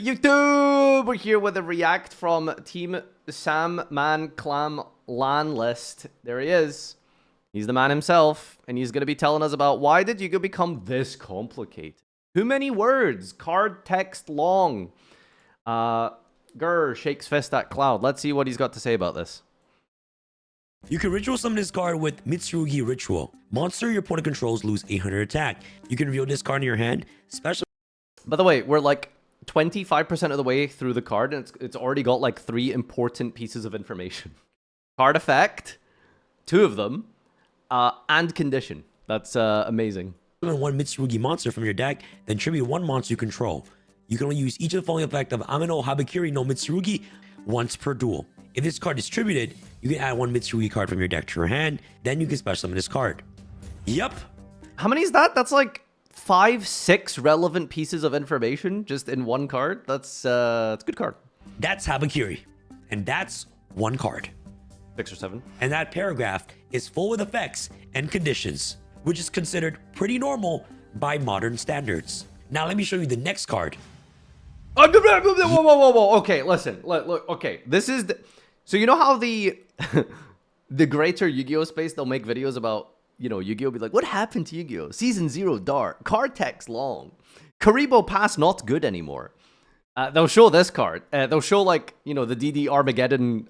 YouTube? We're here with a react from Team Sam Man Clam LAN list. There he is. He's the man himself, and he's going to be telling us about why did Yu-Gi-Oh become this complicated? Too many words, card text long. Grr shakes fist at Cloud. Let's see what he's got to say about this. You can ritual summon this card with Mitsurugi Ritual. Monster your opponent controls lose 800 attack. You can reveal this card in your hand, special. By the way, we're like 25% of the way through the card, and it's already got like 3 important pieces of information. Card effect, 2 of them, and condition. That's amazing. Summon 1 Mitsurugi monster from your deck, then tribute 1 monster you control. You can only use each of the following effect of Amino Habakiri no Mitsurugi once per duel. If this card is distributed, you can add 1 Mitsurugi card from your deck to your hand, then you can special summon this card. Yep. How many is that? That's like 5, 6 relevant pieces of information just in one card. That's it's a good card. That's Habakiri, and that's 1 card. 6 or 7. And that paragraph is full with effects and conditions, which is considered pretty normal by modern standards. Now let me show you the next card. Whoa. Okay, listen. Look, okay. This is so you know how the the greater Yu-Gi-Oh space, they'll make videos about, you know, Yu-Gi-Oh be like, what happened to Yu-Gi-Oh? Season 0 dark, card text long, Karibo Pass not good anymore. They'll show this card. They'll show, like, you know, the DD Armageddon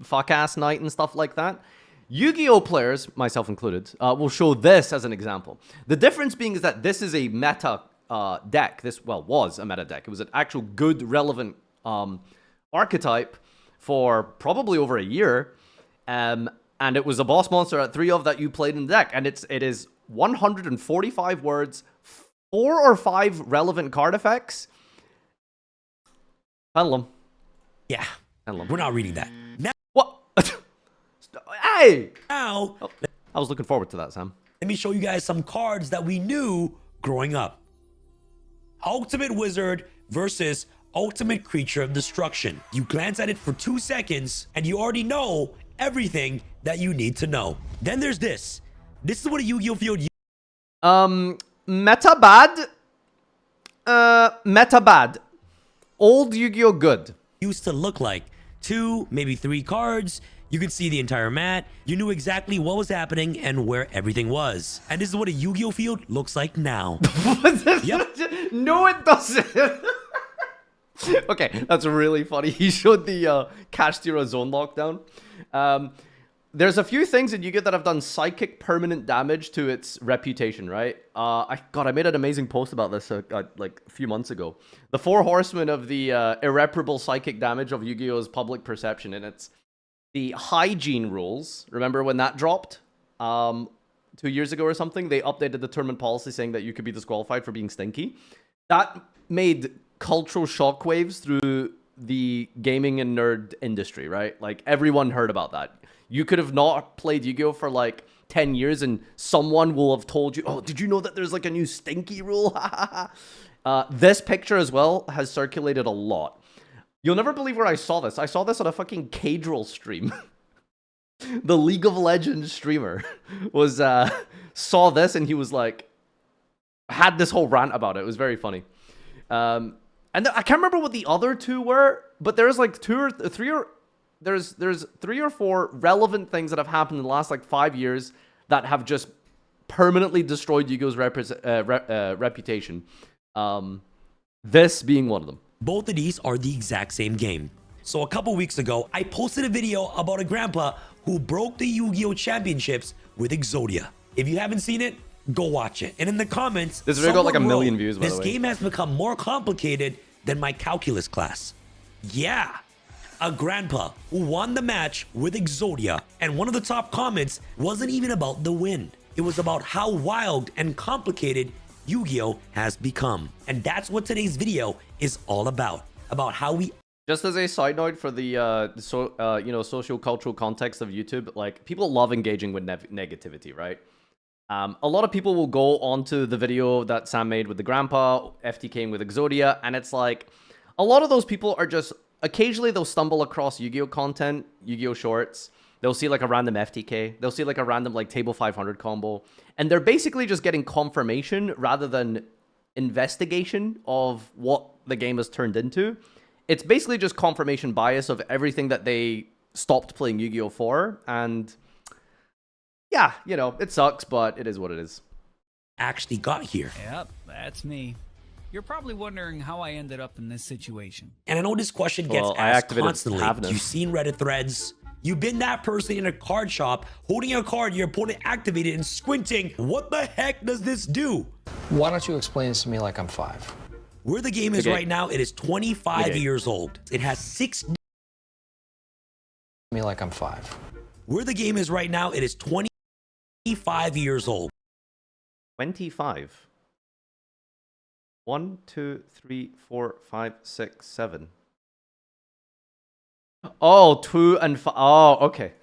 fuck ass night and stuff like that. Yu-Gi-Oh players, myself included, will show this as an example. The difference being is that this is a meta deck. This, well, was a meta deck. It was an actual good, relevant archetype for probably over a year. And it was a boss monster at 3 of that you played in the deck. And it is 145 words, 4 or 5 relevant card effects. Pendulum. Yeah, Pendulum. we're not reading that. Now, What? Hey! now, Oh, I was looking forward to that, Sam. let me show you guys some cards that we knew growing up. Ultimate Wizard versus Ultimate Creature of Destruction. You glance at it for 2 seconds, and you already know everything that you need to know. Then there's this. This is what a Yu-Gi-Oh field Meta bad. Meta bad. Old Yu-Gi-Oh good. used to look like. 2, maybe 3 cards. You could see the entire mat. You knew exactly what was happening and where everything was. And this is what a Yu-Gi-Oh field looks like now. Yep. No, it doesn't. Okay, that's really funny. He showed the Castira zone lockdown. There's a few things in Yu-Gi-Oh that have done psychic permanent damage to its reputation, right? I made an amazing post about this like a few months ago. The 4 horsemen of the irreparable psychic damage of Yu-Gi-Oh's public perception, and it's the hygiene rules. Remember when that dropped 2 years ago or something? They updated the tournament policy saying that you could be disqualified for being stinky. That made cultural shockwaves through the gaming and nerd industry, right? Like, everyone heard about that. You could have not played Yu-Gi-Oh for like 10 years and someone will have told you, oh, did you know that there's like a new stinky rule? This picture as well has circulated a lot. You'll never believe where I saw this. I saw this on a fucking Cadril stream. The League of Legends streamer was saw this and he was like, had this whole rant about it. It was very funny. And I can't remember what the other 2 were, but there's like 2 or 3 or there's 3 or 4 relevant things that have happened in the last like 5 years that have just permanently destroyed Yu-Gi-Oh's reputation. This being one of them. Both of these are the exact same game. So a couple weeks ago, I posted a video about a grandpa who broke the Yu-Gi-Oh championships with Exodia. If you haven't seen it, go watch it. And in the comments, this video got like 1 million wrote, views, by the this way. game has become more complicated than my calculus class. Yeah. A grandpa who won the match with Exodia, and one of the top comments wasn't even about the win. It was about how wild and complicated Yu-Gi-Oh has become. And that's what today's video is all about how we... Just as a side note for the you know, socio-cultural context of YouTube, like, people love engaging with negativity, right? A lot of people will go onto the video that Sam made with the grandpa, FTKing with Exodia, and it's like, a lot of those people are just, occasionally they'll stumble across Yu-Gi-Oh content, Yu-Gi-Oh shorts, they'll see like a random FTK, they'll see like a random like table 500 combo, and they're basically just getting confirmation rather than investigation of what the game has turned into. It's basically just confirmation bias of everything that they stopped playing Yu-Gi-Oh! For. And yeah, you know, it sucks, but it is what it is. Actually got here. Yep, that's me. You're probably wondering how I ended up in this situation. And I know this question gets asked constantly. You've seen Reddit threads. You've been that person in a card shop holding a card your opponent activated and squinting. What the heck does this do? Why don't you explain this to me like I'm 5? Where the game is right now, it is 25 years old. It has 6... Me like I'm 5. Where the game is right now, it is 25 years old. 25. 1, 2, 3, 4, 5, 6, 7. Oh, 2 and 5. Oh, okay.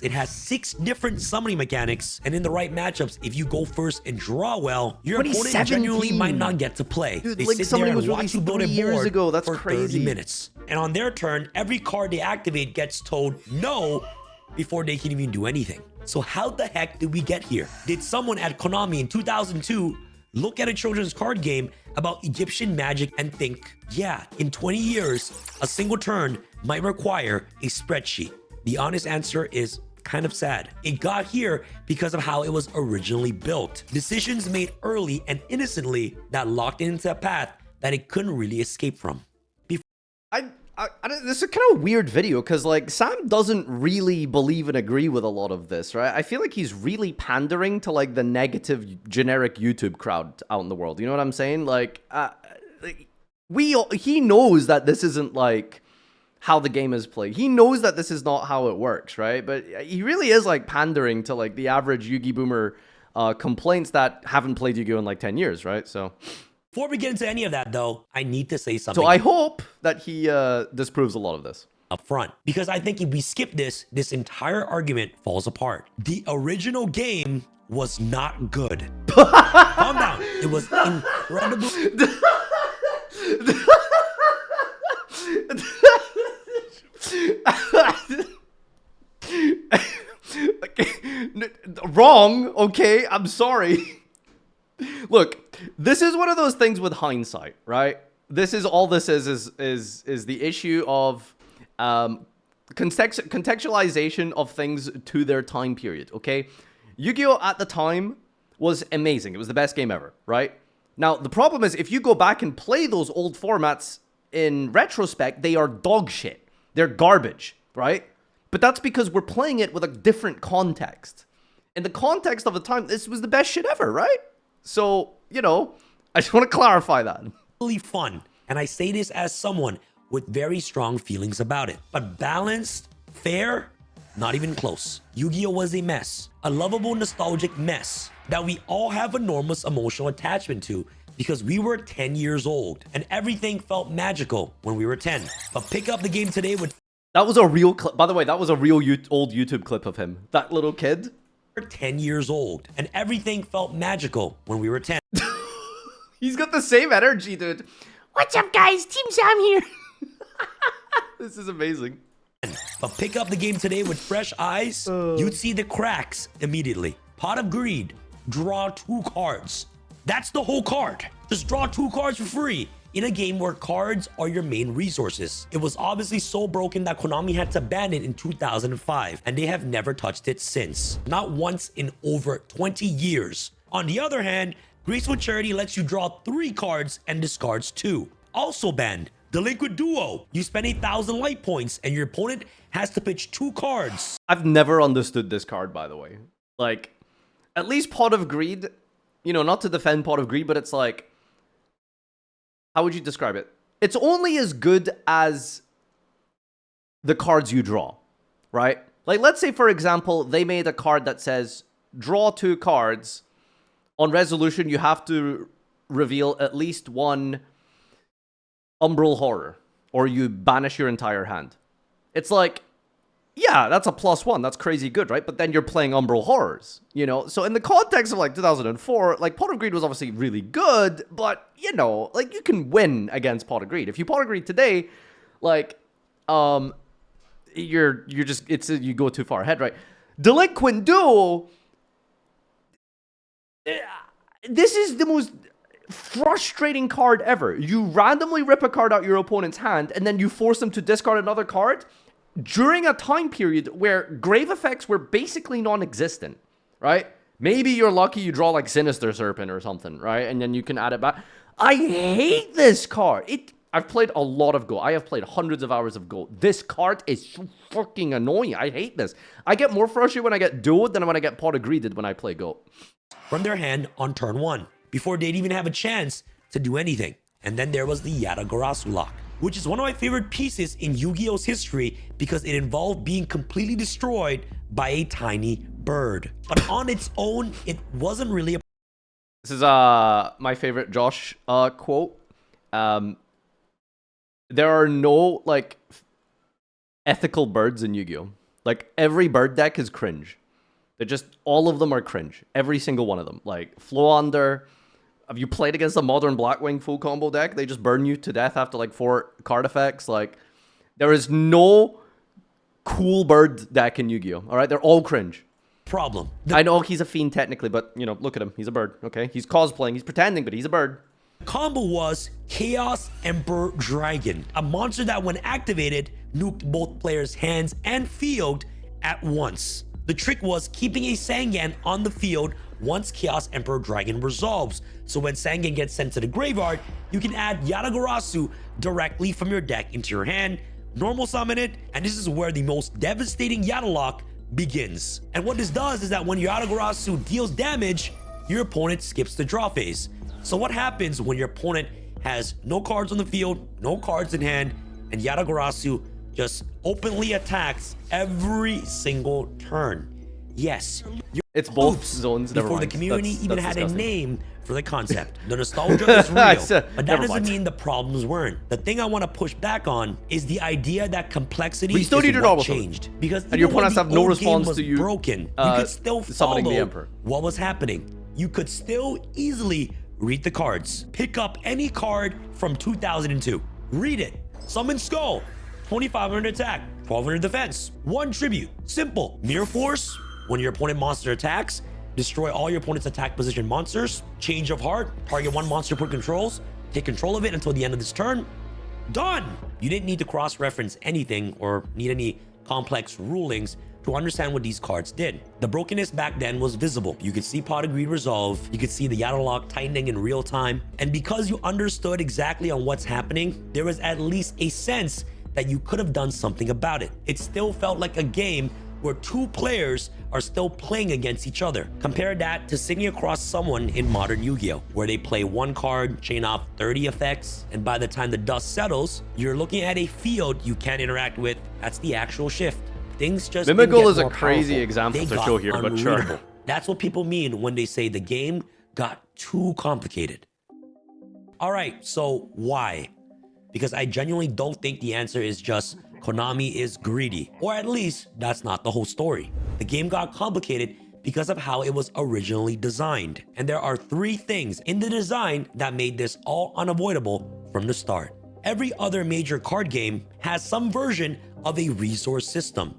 It has 6 different summoning mechanics, and in the right matchups, if you go first and draw well, your opponent genuinely might not get to play. Dude, they like sit there and watch you build a years board ago. That's for crazy. 30 minutes. And on their turn, every card they activate gets told no before they can even do anything. So how the heck did we get here? Did someone at Konami in 2002 look at a children's card game about Egyptian magic and think, yeah, in 20 years, a single turn might require a spreadsheet? The honest answer is kind of sad. It got here because of how it was originally built. Decisions made early and innocently that locked it into a path that it couldn't really escape from. This is a kind of weird video because, like, Sam doesn't really believe and agree with a lot of this, right? I feel like he's really pandering to, like, the negative, generic YouTube crowd out in the world. You know what I'm saying? Like, he knows that this isn't, like, how the game is played. He knows that this is not how it works, right? But he really is, like, pandering to, like, the average Yu-Gi Boomer complaints that haven't played Yu-Gi-Oh! In, like, 10 years, right? So... Before we get into any of that, though, I need to say something. So I hope that he disproves a lot of this up front, because I think if we skip this, this entire argument falls apart. The original game was not good. Calm down. It was incredible. Wrong. Okay, I'm sorry. Look, this is one of those things with hindsight, right? This is all this is the issue of contextualization of things to their time period, okay? Yu-Gi-Oh! At the time was amazing. It was the best game ever, right? Now, the problem is if you go back and play those old formats in retrospect, they are dog shit. They're garbage, right? But that's because we're playing it with a different context. In the context of the time, this was the best shit ever, right? So, you know, I just want to clarify that. Really fun. And I say this as someone with very strong feelings about it. But balanced, fair, not even close. Yu-Gi-Oh! Was a mess. A lovable, nostalgic mess that we all have enormous emotional attachment to because we were 10 years old and everything felt magical when we were 10. But pick up the game today with... That was a real clip. By the way, that was a real old YouTube clip of him. That little kid. 10 years old and everything felt magical when we were 10. He's got the same energy, dude. What's up, guys? Team Sam here. This is amazing. But pick up the game today with fresh eyes, you'd see the cracks immediately. Pot of Greed, draw 2 cards. That's the whole card. Just draw 2 cards for free in a game where cards are your main resources. It was obviously so broken that Konami had to ban it in 2005, and they have never touched it since. Not once in over 20 years. On the other hand, Graceful Charity lets you draw 3 cards and discards 2. Also banned, Delinquent Duo. You spend 1,000 light points and your opponent has to pitch 2 cards. I've never understood this card, by the way. Like, at least Pot of Greed, you know, not to defend Pot of Greed, but it's like, how would you describe it? It's only as good as the cards you draw, right? Like, let's say, for example, they made a card that says, draw 2 cards. On resolution, you have to reveal at least 1 Umbral Horror, or you banish your entire hand. It's like, yeah, that's a +1. That's crazy good, right? But then you're playing Umbral Horrors, you know? So in the context of, like, 2004, like, Pot of Greed was obviously really good, but, you know, like, you can win against Pot of Greed. If you Pot of Greed today, like, you're just, you go too far ahead, right? Delinquent Duo, this is the most frustrating card ever. You randomly rip a card out your opponent's hand, and then you force them to discard another card during a time period where grave effects were basically non-existent, right? Maybe you're lucky you draw like Sinister Serpent or something, right? And then you can add it back. I hate this card. I've played a lot of Go. I have played hundreds of hours of Go. This card is so fucking annoying. I hate this. I get more frustrated when I get dueled than when I get pot agreed when I play Go. From their hand on turn 1, before they'd even have a chance to do anything. And then there was the Yatagarasu lock, which is one of my favorite pieces in Yu-Gi-Oh's history because it involved being completely destroyed by a tiny bird. But on its own, it wasn't really a... This is my favorite Josh quote. There are no, like, ethical birds in Yu-Gi-Oh! Like, every bird deck is cringe. They're just, all of them are cringe. Every single one of them. Like, Flow Under. Have you played against a modern Blackwing full combo deck? They just burn you to death after, like, 4 card effects. Like, there is no cool bird deck in Yu-Gi-Oh! All right? They're all cringe. problem. I know he's a fiend technically, but, you know, look at him. He's a bird, okay? He's cosplaying. He's pretending, but he's a bird. Combo was Chaos Emperor Dragon, a monster that when activated nuked both players' hands and field at once. The trick was keeping a Sangan on the field once Chaos Emperor Dragon resolves, so when Sangan gets sent to the graveyard, you can add Yatagarasu directly from your deck into your hand, normal summon it, and this is where the most devastating Yatalock begins. And what this does is that when Yatagarasu deals damage, your opponent skips the draw phase. So what happens when your opponent has no cards on the field, no cards in hand, and Yatagarasu just openly attacks every single turn? Yes. It's both Oops, zones. Never before the mind. community That's even had disgusting. a name for the concept. The nostalgia is real, Said, but that never doesn't mind. mean the problems weren't. The thing I want to push back on is the idea that complexity But you still is need your what normal summon. changed. Because And your even when opponents the have no old game response was to you, broken, you could still summoning the follow Emperor. what was happening. You could still easily read the cards. Pick up any card from 2002. Read it. Summon Skull. 2500 attack, 1200 defense, 1 tribute. Simple. Mirror Force. When your opponent monster attacks, destroy all your opponent's attack position monsters. Change of Heart. Target 1 monster per controls. Take control of it until the end of this turn. Done. You didn't need to cross-reference anything or need any complex rulings to understand what these cards did. The brokenness back then was visible. You could see Pot of Greed resolve. You could see the Yatalock tightening in real time. And because you understood exactly on what's happening, there was at least a sense that you could have done something about it. It still felt like a game where 2 players are still playing against each other. Compare that to sitting across someone in modern Yu-Gi-Oh, where they play 1 card, chain off 30 effects, and by the time the dust settles, you're looking at a field you can't interact with. That's the actual shift. Things just didn't Mimical get is a more crazy powerful. example They to got show here, but sure. unreadable. That's what people mean when they say the game got too complicated. All right, so why? Because I genuinely don't think the answer is just Konami is greedy, or at least that's not the whole story. The game got complicated because of how it was originally designed. And there are 3 things in the design that made this all unavoidable from the start. Every other major card game has some version of a resource system.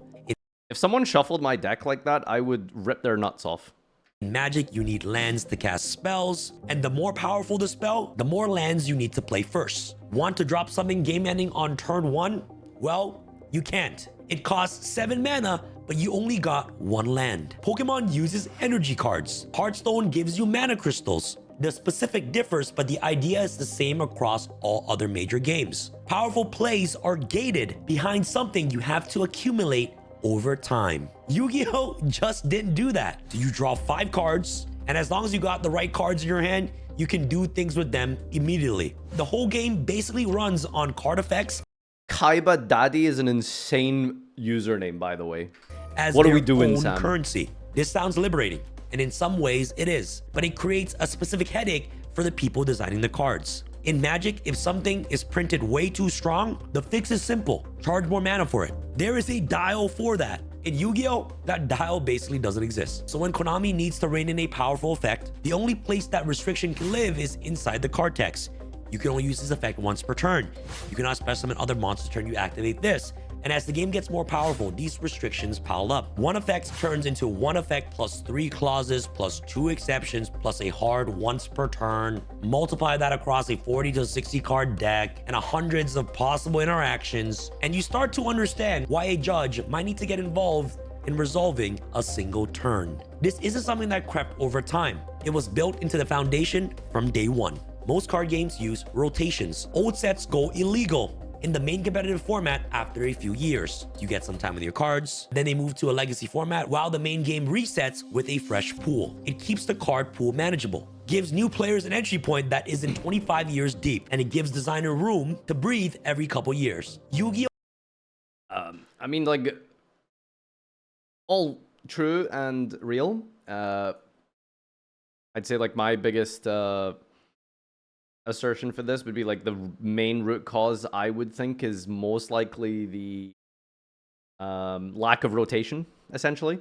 If someone shuffled my deck like that, I would rip their nuts off. In Magic, you need lands to cast spells, and the more powerful the spell, the more lands you need to play first. Want to drop something game-ending on turn 1? Well, you can't. It costs 7 mana, but you only got 1 land. Pokemon uses energy cards. Hearthstone gives you mana crystals. The specific differs, but the idea is the same across all other major games. Powerful plays are gated behind something you have to accumulate over time. Yu-Gi-Oh! Just didn't do that. So you draw 5 cards, and as long as you got the right cards in your hand, you can do things with them immediately. The whole game basically runs on card effects. Kaiba Daddy is an insane username, by the way. As What are their we doing, own Sam? currency. This sounds liberating, and in some ways it is, but it creates a specific headache for the people designing the cards. In Magic, if something is printed way too strong, the fix is simple. Charge more mana for it. There is a dial for that. In Yu-Gi-Oh, that dial basically doesn't exist. So when Konami needs to rein in a powerful effect, the only place that restriction can live is inside the card text. You can only use this effect once per turn. You cannot special summon other monsters turn you activate this. And as the game gets more powerful, these restrictions pile up. One effect turns into one effect plus 3 clauses plus 2 exceptions plus a hard once per turn. Multiply that across a 40 to 60 card deck and hundreds of possible interactions, and you start to understand why a judge might need to get involved in resolving a single turn. This isn't something that crept over time. It was built into the foundation from day one. Most card games use rotations. Old sets go illegal in the main competitive format after a few years. You get some time with your cards, then they move to a legacy format while the main game resets with a fresh pool. It keeps the card pool manageable, gives new players an entry point that isn't 25 years deep, and it gives designer room to breathe every couple years. Yu-Gi-Oh! I mean, like, all true and real. I'd say, like, my biggest assertion for this would be, like, the main root cause I would think is most likely the lack of rotation, essentially.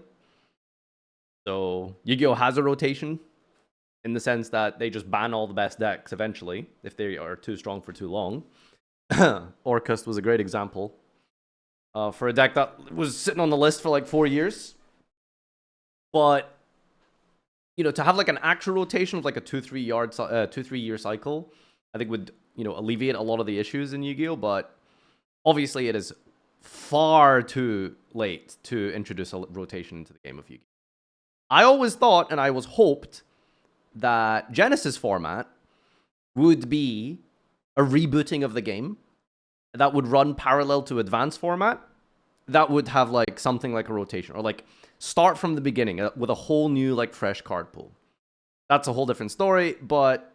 So Yu-Gi-Oh! Has a rotation in the sense that they just ban all the best decks eventually if they are too strong for too long. Orcust was a great example for a deck that was sitting on the list for like 4 years. But, you know, to have like an actual rotation of like a 2-3 year cycle, I think would, you know, alleviate a lot of the issues in Yu-Gi-Oh! But obviously it is far too late to introduce a rotation into the game of Yu-Gi-Oh! I always thought, and I was hoped, that Genesis format would be a rebooting of the game that would run parallel to advanced format that would have like something like a rotation, or like start from the beginning with a whole new like fresh card pool. That's a whole different story, but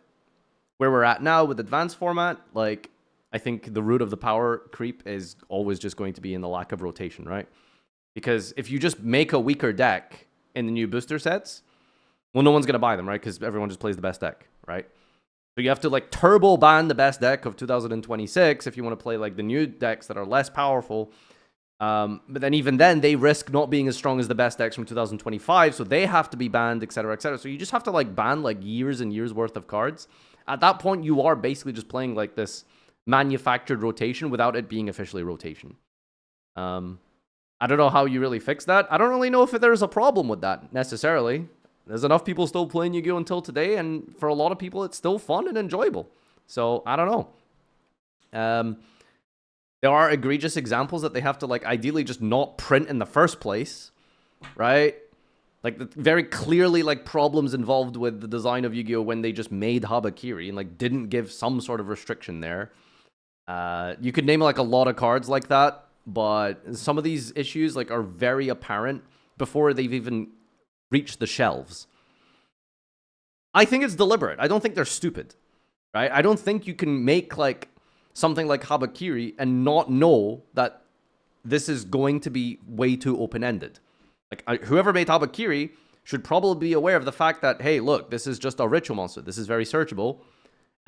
where we're at now with advanced format, like, I think the root of the power creep is always just going to be in the lack of rotation, right? Because if you just make a weaker deck in the new booster sets, well, no one's going to buy them, right? Because everyone just plays the best deck, right? So you have to like turbo ban the best deck of 2026 if you want to play like the new decks that are less powerful. But then even then, they risk not being as strong as the best decks from 2025, so they have to be banned, etc., etc. So you just have to like ban like years and years worth of cards. At that point, you are basically just playing like this manufactured rotation without it being officially rotation. I don't know how you really fix that. I don't really know if there's a problem with that necessarily. There's enough people still playing Yu-Gi-Oh! Until today, and for a lot of people, it's still fun and enjoyable. So, I don't know. There are egregious examples that they have to, like, ideally just not print in the first place, right? Like, very clearly, like, problems involved with the design of Yu-Gi-Oh! When they just made Habakiri and, like, didn't give some sort of restriction there. You could name, like, a lot of cards like that, but some of these issues, like, are very apparent before they've even reached the shelves. I think it's deliberate. I don't think they're stupid, right? I don't think you can make, like, something like Habakiri and not know that this is going to be way too open-ended. Like, whoever made Habakiri should probably be aware of the fact that, hey, look, this is just a ritual monster. This is very searchable.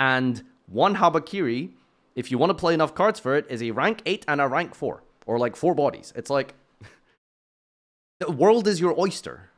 And one Habakiri, if you want to play enough cards for it, is a rank 8 and a rank 4. Or, like, 4 bodies. It's like, the world is your oyster.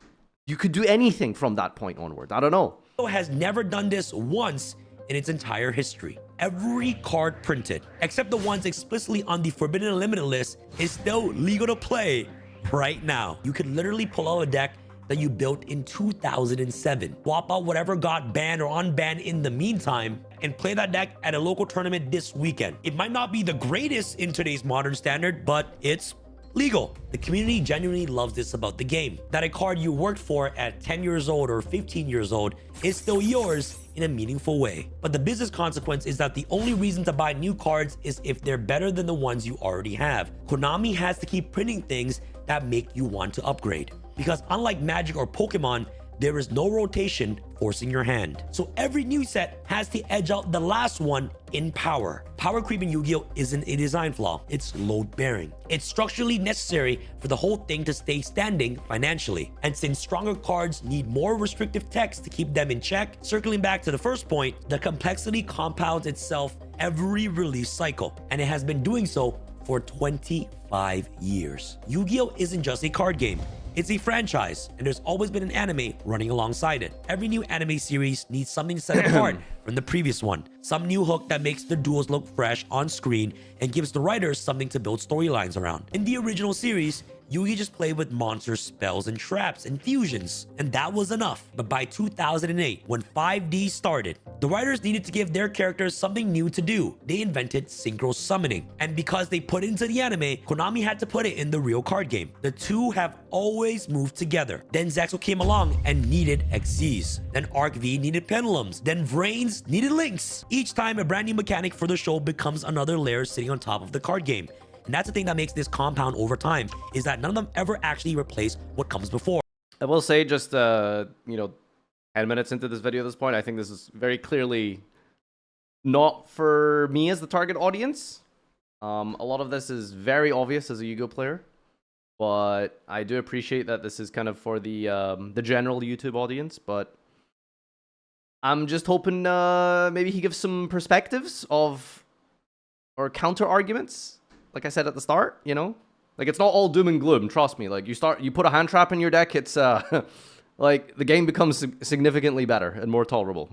You could do anything from that point onward. I don't know. Has never done this once in its entire history. Every card printed, except the ones explicitly on the Forbidden and Limited list, is still legal to play right now. You could literally pull out a deck that you built in 2007, swap out whatever got banned or unbanned in the meantime, and play that deck at a local tournament this weekend. It might not be the greatest in today's modern standard, but it's legal. The community genuinely loves this about the game, that a card you worked for at 10 years old or 15 years old is still yours in a meaningful way. But the business consequence is that the only reason to buy new cards is if they're better than the ones you already have. Konami has to keep printing things that make you want to upgrade, because unlike Magic or Pokemon, there is no rotation forcing your hand. So every new set has to edge out the last one in power. Power creep in Yu-Gi-Oh! Isn't a design flaw, it's load bearing. It's structurally necessary for the whole thing to stay standing financially. And since stronger cards need more restrictive text to keep them in check, circling back to the first point, the complexity compounds itself every release cycle. And it has been doing so for 25 years. Yu-Gi-Oh! Isn't just a card game. It's a franchise, and there's always been an anime running alongside it. Every new anime series needs something set apart from the previous one. Some new hook that makes the duels look fresh on screen and gives the writers something to build storylines around. In the original series, Yugi just played with monsters, spells, and traps and fusions, and that was enough. But by 2008, when 5D started, the writers needed to give their characters something new to do. They invented synchro summoning, and because they put it into the anime, Konami had to put it in the real card game. The two have always moved together. Then Zexal came along and needed XCs. Then Arc V needed pendulums. Then Vrains needed links. Each time a brand new mechanic for the show becomes another layer sitting on top of the card game. And that's the thing that makes this compound over time, is that none of them ever actually replace what comes before. I will say, just 10 minutes into this video at this point, I think this is very clearly not for me as the target audience. A lot of this is very obvious as a Yu-Gi-Oh player, but I do appreciate that this is kind of for the general YouTube audience. But I'm just hoping maybe he gives some perspectives of, or counter arguments. Like I said at the start, like it's not all doom and gloom. Trust me. Like you put a hand trap in your deck, it's like the game becomes significantly better and more tolerable.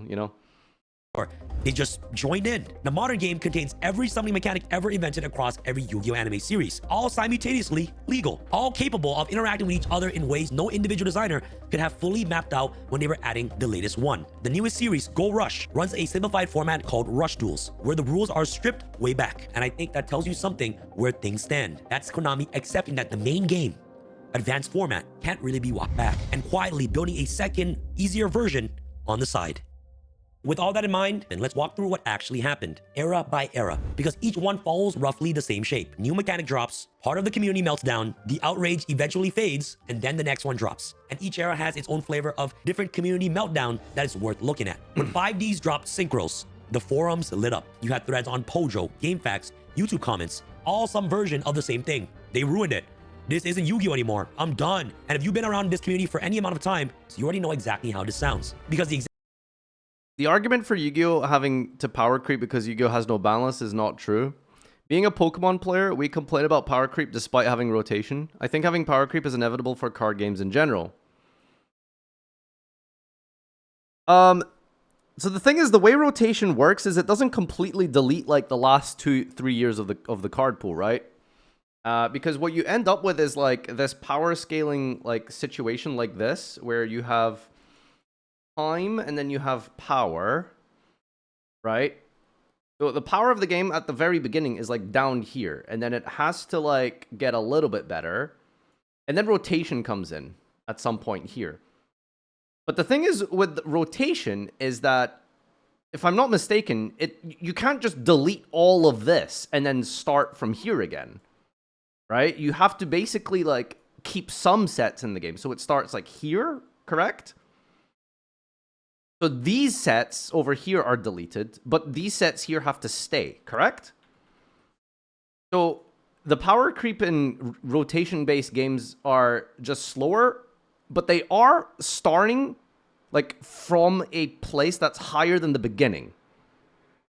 Or they just joined in. The modern game contains every summoning mechanic ever invented across every Yu-Gi-Oh anime series, all simultaneously legal, all capable of interacting with each other in ways no individual designer could have fully mapped out when they were adding the latest one. The newest series, Go Rush, runs a simplified format called Rush Duels, where the rules are stripped way back, and I think that tells you something where things stand. That's Konami accepting that the main game, advanced format, can't really be walked back, and quietly building a second, easier version on the side. With all that in mind, then let's walk through what actually happened, era by era, because each one follows roughly the same shape. New mechanic drops, part of the community melts down, the outrage eventually fades, and then the next one drops. And each era has its own flavor of different community meltdown that is worth looking at. When 5Ds dropped Synchros, the forums lit up. You had threads on Pojo, GameFAQs, YouTube comments, all some version of the same thing. They ruined it. This isn't Yu-Gi-Oh anymore. I'm done. And if you've been around this community for any amount of time, so you already know exactly how this sounds. Because The argument for Yu-Gi-Oh having to power creep because Yu-Gi-Oh has no balance is not true. Being a Pokemon player, we complain about power creep despite having rotation. I think having power creep is inevitable for card games in general. So the thing is, the way rotation works is it doesn't completely delete like the last 2-3 years of the card pool, right? Because what you end up with is like this power scaling like situation like this, where you have time and then you have power, right? So the power of the game at the very beginning is like down here, and then it has to like get a little bit better, and then rotation comes in at some point here. But the thing is with rotation is that, if I'm not mistaken, you can't just delete all of this and then start from here again, right? You have to basically like keep some sets in the game. So it starts like here, correct? So these sets over here are deleted, but these sets here have to stay, correct? So the power creep in rotation-based games are just slower, but they are starting like from a place that's higher than the beginning.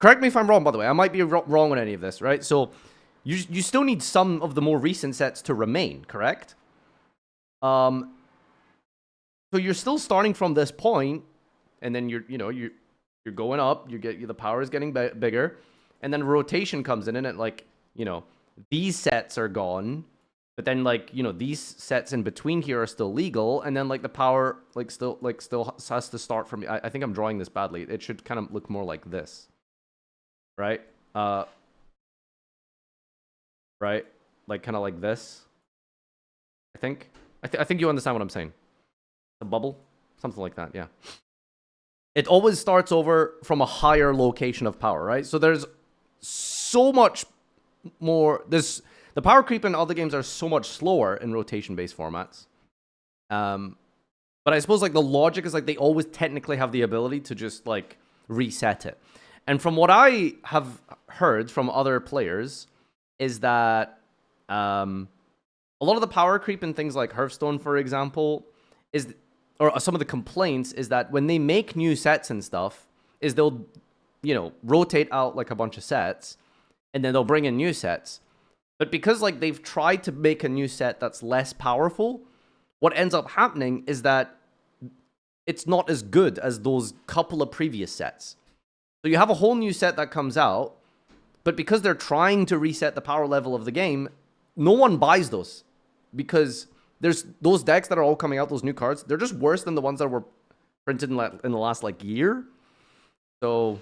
Correct me if I'm wrong, by the way. I might be wrong on any of this, right? So you still need some of the more recent sets to remain, correct? So you're still starting from this point, and then you're going up. The power is getting bigger, and then rotation comes in, and it like these sets are gone, but then like these sets in between here are still legal, and then like the power still has to start from. I think I'm drawing this badly. It should kind of look more like this, right? Right, like kind of like this. I think you understand what I'm saying. A bubble, something like that. Yeah. It always starts over from a higher location of power, right? So there's so much more. The power creep in other games are so much slower in rotation-based formats. But I suppose like the logic is like they always technically have the ability to just like reset it. And from what I have heard from other players is that a lot of the power creep in things like Hearthstone, for example, or some of the complaints is that when they make new sets and stuff, is they'll, rotate out like a bunch of sets, and then they'll bring in new sets. But because like they've tried to make a new set that's less powerful, what ends up happening is that it's not as good as those couple of previous sets. So you have a whole new set that comes out, but because they're trying to reset the power level of the game, no one buys those. Because there's those decks that are all coming out, those new cards, they're just worse than the ones that were printed in the last, like, year. So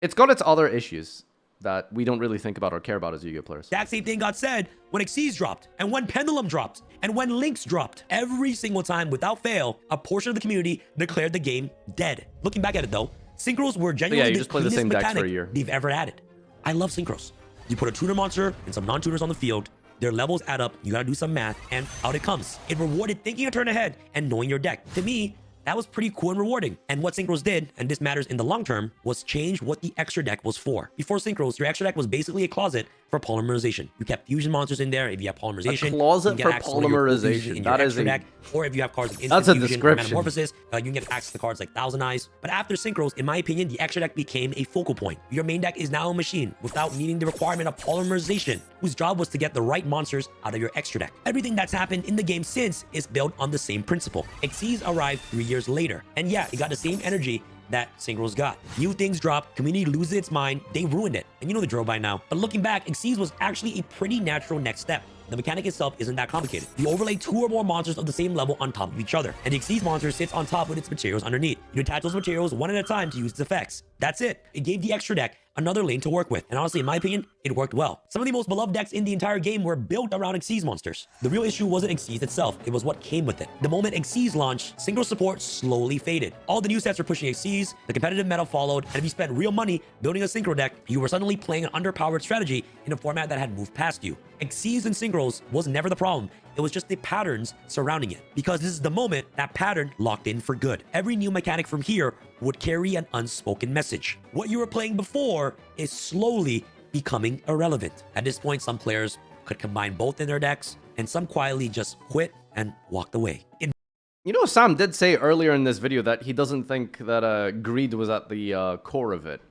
it's got its other issues that we don't really think about or care about as Yu-Gi-Oh players. That same thing got said when Xyz dropped, and when Pendulum dropped, and when Lynx dropped. Every single time, without fail, a portion of the community declared the game dead. Looking back at it though, synchros were genuinely you the just play the cleanest same decks for a mechanic year. they've ever added. I love synchros. You put a tuner monster and some non-tuners on the field, their levels add up, you gotta do some math, and out it comes. It rewarded thinking a turn ahead and knowing your deck. To me, that was pretty cool and rewarding. And what synchros did, and this matters in the long term, was change what the extra deck was for. Before synchros, your extra deck was basically a closet for polymerization. You kept fusion monsters in there. If you have polymerization, A closet you can for get access to your cool fusions polymerization. in That your is extra a... deck. Or if you have cards like That's instant a fusion or description. metamorphosis, you can get access to cards like Thousand Eyes. But after synchros, in my opinion, the extra deck became a focal point. Your main deck is now a machine without needing the requirement of polymerization, whose job was to get the right monsters out of your extra deck. Everything that's happened in the game since is built on the same principle. Xyz arrived 3 years later, and yeah, it got the same energy that synchros got. New things drop, community loses its mind, they ruined it. And you know the drill by now. But looking back, Xyz was actually a pretty natural next step. The mechanic itself isn't that complicated. You overlay 2 or more monsters of the same level on top of each other, and the Xyz monster sits on top with its materials underneath. You attach those materials one at a time to use its effects. That's it. It gave the extra deck another lane to work with, and honestly, in my opinion, it worked well. Some of the most beloved decks in the entire game were built around Xyz monsters. The real issue wasn't Xyz itself, it was what came with it. The moment Xyz launched, synchro support slowly faded. All the new sets were pushing Xyz, the competitive meta followed, and if you spent real money building a synchro deck, you were suddenly playing an underpowered strategy in a format that had moved past you. Xyz and synchros was never the problem. It was just the patterns surrounding it. Because this is the moment that pattern locked in for good. Every new mechanic from here would carry an unspoken message. What you were playing before is slowly becoming irrelevant. At this point, some players could combine both in their decks, and some quietly just quit and walked away. You know, Sam did say earlier in this video that he doesn't think that greed was at the core of it.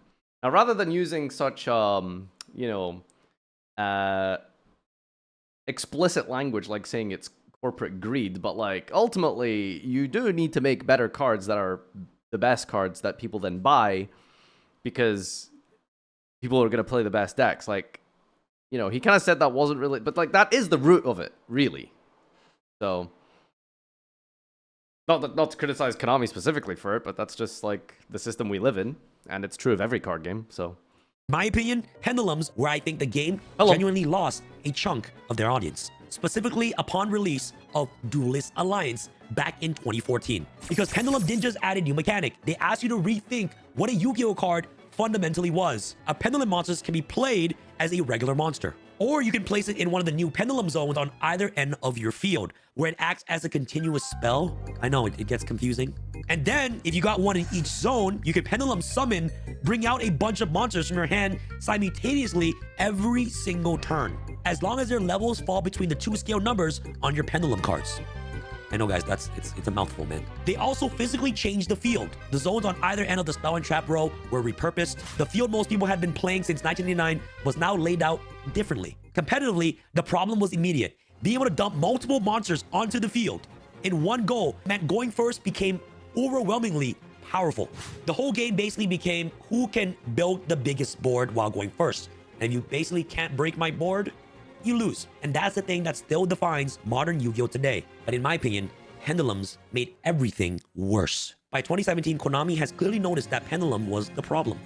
Now, rather than using such, explicit language like saying it's corporate greed, but like ultimately you do need to make better cards that are the best cards that people then buy because people are going to play the best decks. Like, you know, he kind of said that wasn't really, but like that is the root of it, really. So not to criticize Konami specifically for it, but that's just like the system we live in, and it's true of every card game. So my opinion, Pendulum's where I think the game Hello. genuinely lost a chunk of their audience. Specifically upon release of Duelist Alliance back in 2014. Because Pendulum didn't just add a new mechanic, they asked you to rethink what a Yu-Gi-Oh card fundamentally was. A Pendulum monster can be played as a regular monster, or you can place it in one of the new Pendulum zones on either end of your field, where it acts as a continuous spell. I know, it gets confusing. And then, if you got one in each zone, you can Pendulum summon, bring out a bunch of monsters from your hand simultaneously every single turn, as long as their levels fall between the 2 scale numbers on your Pendulum cards. I know, guys, it's a mouthful, man. They also physically changed the field. The zones on either end of the spell and trap row were repurposed. The field most people had been playing since 1989 was now laid out differently. Competitively, the problem was immediate. Being able to dump multiple monsters onto the field in one go meant going first became overwhelmingly powerful. The whole game basically became who can build the biggest board while going first. And if you basically can't break my board, you lose. And that's the thing that still defines modern Yu-Gi-Oh today. But in my opinion, Pendulums made everything worse. By 2017, Konami has clearly noticed that Pendulum was the problem.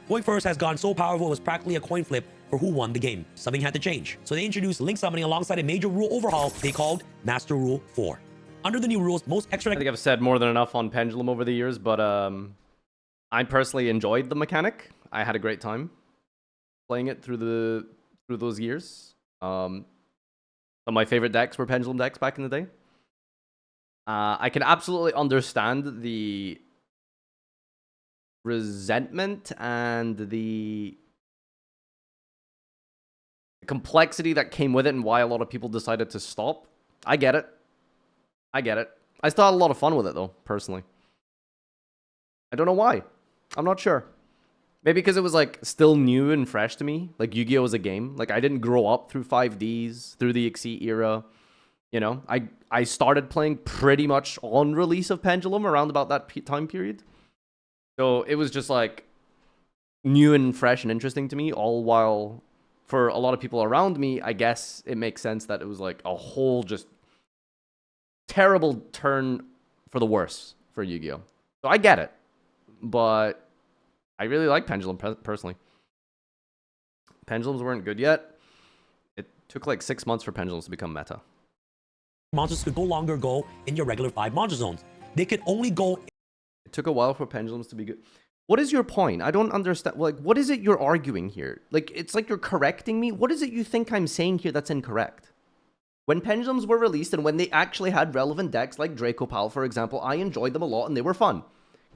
Going first has gone so powerful it was practically a coin flip for who won the game. Something had to change. So they introduced Link Summoning alongside a major rule overhaul they called Master Rule 4. Under the new rules, most extra... I think I've said more than enough on Pendulum over the years, but I personally enjoyed the mechanic. I had a great time playing it through those years. Some of my favorite decks were Pendulum decks back in the day. I can absolutely understand the resentment and the complexity that came with it and why a lot of people decided to stop. I get it. I still had a lot of fun with it, though, personally. I don't know why. I'm not sure. Maybe because it was, like, still new and fresh to me. Like, Yu-Gi-Oh! Was a game. Like, I didn't grow up through 5Ds, through the Xyz era. You know, I started playing pretty much on release of Pendulum around about that time period. So, it was just, like, new and fresh and interesting to me, all while for a lot of people around me, I guess it makes sense that it was like a whole just terrible turn for the worse for Yu-Gi-Oh! So I get it, but I really like Pendulum personally. Pendulums weren't good yet. It took like 6 months for Pendulums to become meta. Monsters could no longer go in your regular 5 monster zones. They could only go. It took a while for Pendulums to be good. What is your point? I don't understand. Like, what is it you're arguing here? Like, it's like you're correcting me. What is it you think I'm saying here that's incorrect? When Pendulums were released and when they actually had relevant decks like Draco Pal, for example, I enjoyed them a lot and they were fun.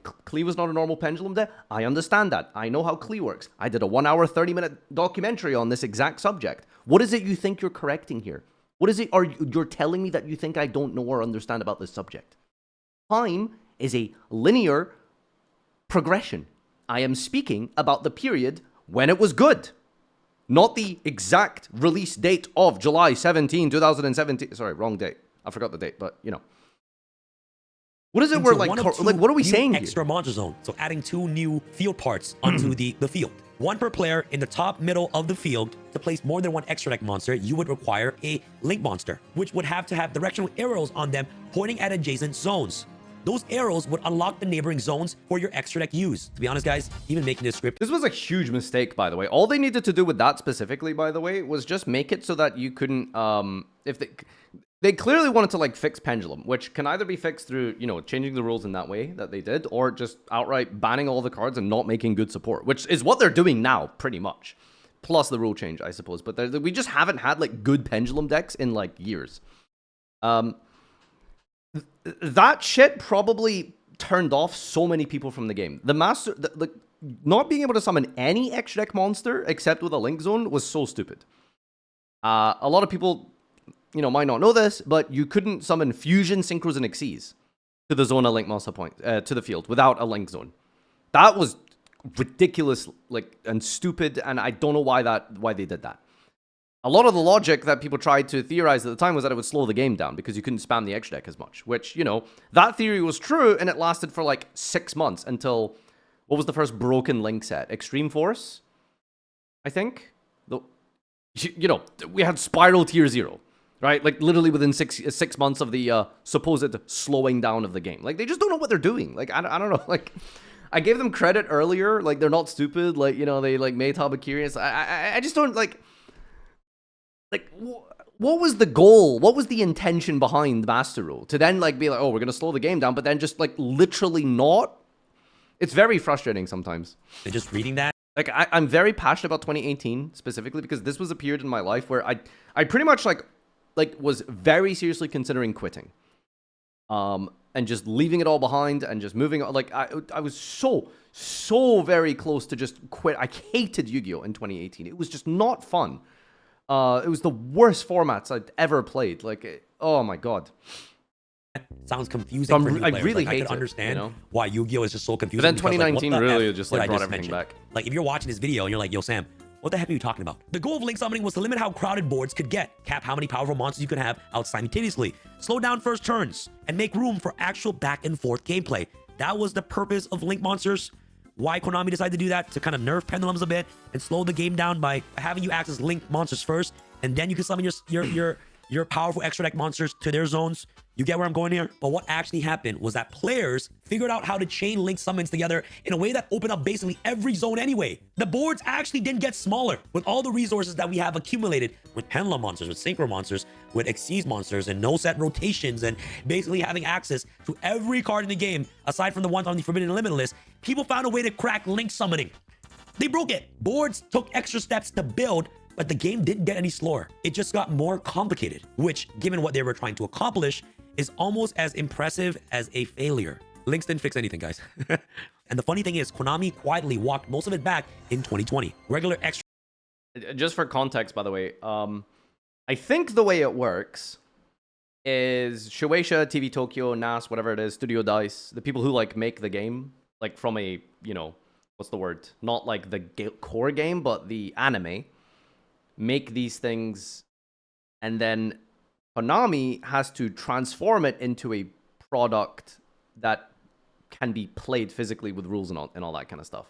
Klee was not a normal Pendulum deck. I understand that. I know how Klee works. I did a 1 hour, 30-minute documentary on this exact subject. What is it you think you're correcting here? What is it you're telling me that you think I don't know or understand about this subject? Time is a linear progression. I am speaking about the period when it was good, not the exact release date of July 17, 2017. Sorry, wrong date. I forgot the date, but you know. What is it we're like, what are we saying here? Extra monster zone. So adding 2 new field parts onto the field. 1 per player in the top middle of the field. To place more than 1 extra deck monster, you would require a link monster, which would have to have directional arrows on them pointing at adjacent zones. Those arrows would unlock the neighboring zones for your extra deck use. To be honest, guys, even making this script. This was a huge mistake, by the way. All they needed to do with that specifically, by the way, was just make it so that you couldn't, if they clearly wanted to like fix Pendulum, which can either be fixed through, you know, changing the rules in that way that they did, or just outright banning all the cards and not making good support, which is what they're doing now, pretty much. Plus the rule change, I suppose. But we just haven't had like good Pendulum decks in like years. That shit probably turned off so many people from the game. The not being able to summon any extra deck monster except with a link zone was so stupid. A lot of people, you know, might not know this, but you couldn't summon Fusion, Synchros, and Xyz to the zone of link monster point to the field without a link zone. That was ridiculous, like, and stupid, and I don't know why they did that. A lot of the logic that people tried to theorize at the time was that it would slow the game down because you couldn't spam the extra deck as much, which, you know, that theory was true, and it lasted for like 6 months until, what was the first broken link set? Extreme Force, I think? You know, we had Spiral Tier 0, right? Like, literally within six months of the supposed slowing down of the game. Like, they just don't know what they're doing. Like, I don't know, like, I gave them credit earlier, like, they're not stupid, like, you know, they, like, made Tabakirians. I just don't, like, what was the goal? What was the intention behind Master Rule? To then, like, be like, oh, we're going to slow the game down, but then just, like, literally not? It's very frustrating sometimes. And just reading that. Like, I'm very passionate about 2018 specifically because this was a period in my life where I pretty much, like was very seriously considering quitting. And just leaving it all behind and just moving on. Like, I was so very close to just quit. I hated Yu-Gi-Oh! In 2018. It was just not fun. It was the worst formats I'd ever played. Like, oh my god. Sounds confusing for new players. I really like, hate I could understand it, you know? why Yu-Gi-Oh! Is just so confusing. But then 2019 like, really just like brought everything mention? back. Like, if you're watching this video and you're like, yo, Sam, what the heck are you talking about? The goal of link summoning was to limit how crowded boards could get, cap how many powerful monsters you could have out simultaneously, slow down first turns, and make room for actual back and forth gameplay. That was the purpose of link monsters. Why Konami decided to do that, to kind of nerf pendulums a bit and slow the game down by having you access link monsters first, and then you can summon your powerful extra deck monsters to their zones. You get where I'm going here? But what actually happened was that players figured out how to chain link summons together in a way that opened up basically every zone anyway. The boards actually didn't get smaller with all the resources that we have accumulated with pendulum monsters, with synchro monsters, with Xyz monsters, and no set rotations, and basically having access to every card in the game aside from the ones on the Forbidden and Limited list. People found a way to crack link summoning. They broke it. Boards took extra steps to build, but the game didn't get any slower. It just got more complicated, which, given what they were trying to accomplish, is almost as impressive as a failure. Links didn't fix anything, guys. And the funny thing is, Konami quietly walked most of it back in 2020. Regular extra... Just for context, by the way, I think the way it works is Shueisha, TV Tokyo, NAS, whatever it is, Studio Dice, the people who, like, make the game, like, from a, you know, what's the word? Not, like, the core game, but the anime, make these things, and then Konami has to transform it into a product that can be played physically with rules and all that kind of stuff.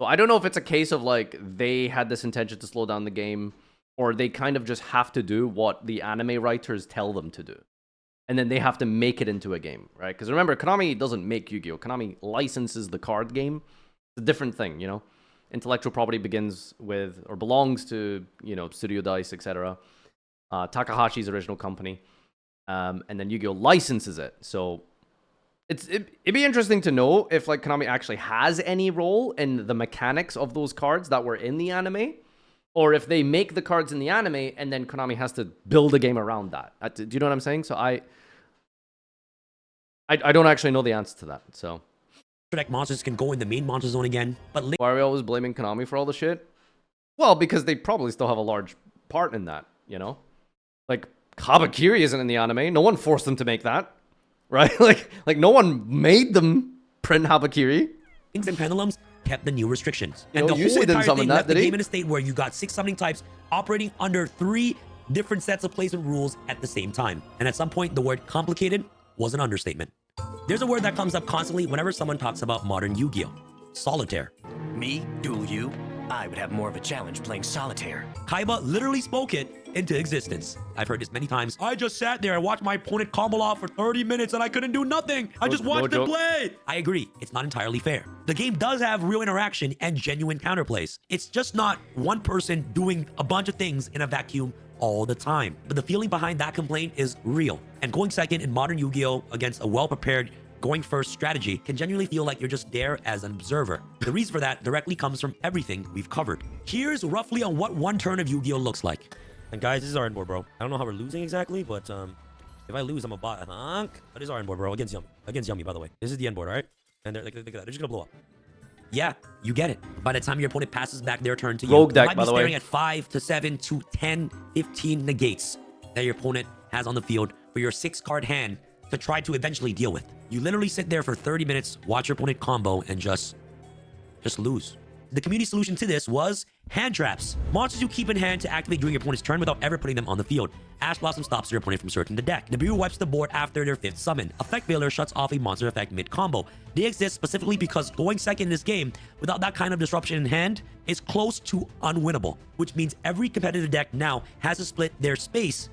So I don't know if it's a case of like they had this intention to slow down the game, or they kind of just have to do what the anime writers tell them to do. And then they have to make it into a game, right? Because remember, Konami doesn't make Yu-Gi-Oh! Konami licenses the card game. It's a different thing, you know? Intellectual property begins with, or belongs to, you know, Studio Dice, etc. Takahashi's original company. And then Yu-Gi-Oh! Licenses it. So it'd be interesting to know if like Konami actually has any role in the mechanics of those cards that were in the anime. Or if they make the cards in the anime and then Konami has to build a game around that. Do you know what I'm saying? So I don't actually know the answer to that. So deck monsters can go in the main monster zone again, but why are we always blaming Konami for all the shit? Well, because they probably still have a large part in that, you know? Like, Habakiri isn't in the anime. No one forced them to make that, right? like no one made them print Habakiri. Wings and pendulums kept the new restrictions. You And know, the you whole say didn't entire summon thing that, left the did he? game in a state where you got 6 summoning types operating under 3 different sets of placement rules at the same time. And at some point, the word complicated was an understatement. There's a word that comes up constantly whenever someone talks about modern Yu-Gi-Oh! Solitaire. Me? Duel you? I would have more of a challenge playing solitaire. Kaiba literally spoke it into existence. I've heard this many times. I just sat there and watched my opponent combo off for 30 minutes and I couldn't do nothing. I just watched no him joke. play. I agree. It's not entirely fair. The game does have real interaction and genuine counterplays. It's just not one person doing a bunch of things in a vacuum all the time. But the feeling behind that complaint is real. And going second in modern Yu-Gi-Oh! Against a well-prepared going first strategy can genuinely feel like you're just there as an observer. The reason for that directly comes from everything we've covered. Here's roughly on what one turn of Yu-Gi-Oh! Looks like. And guys, this is our end board, bro. I don't know how we're losing exactly, but if I lose, I'm a bot. But this is our end board, bro. Against Yummy. Against Yummy, by the way. This is the end board, all right? And they're like that. They're just gonna blow up. Yeah, you get it. By the time your opponent passes back their turn to you, Rogue deck, you might by be the way. staring at 5 to 7 to 10, 15 negates that your opponent has on the field for your 6-card hand to try to eventually deal with. You literally sit there for 30 minutes, watch your opponent combo, and just lose. The community solution to this was hand traps. Monsters you keep in hand to activate during your opponent's turn without ever putting them on the field. Ash Blossom stops your opponent from searching the deck. Nibiru wipes the board after their 5th summon. Effect Failure shuts off a monster effect mid-combo. They exist specifically because going second in this game without that kind of disruption in hand is close to unwinnable, which means every competitive deck now has to split their space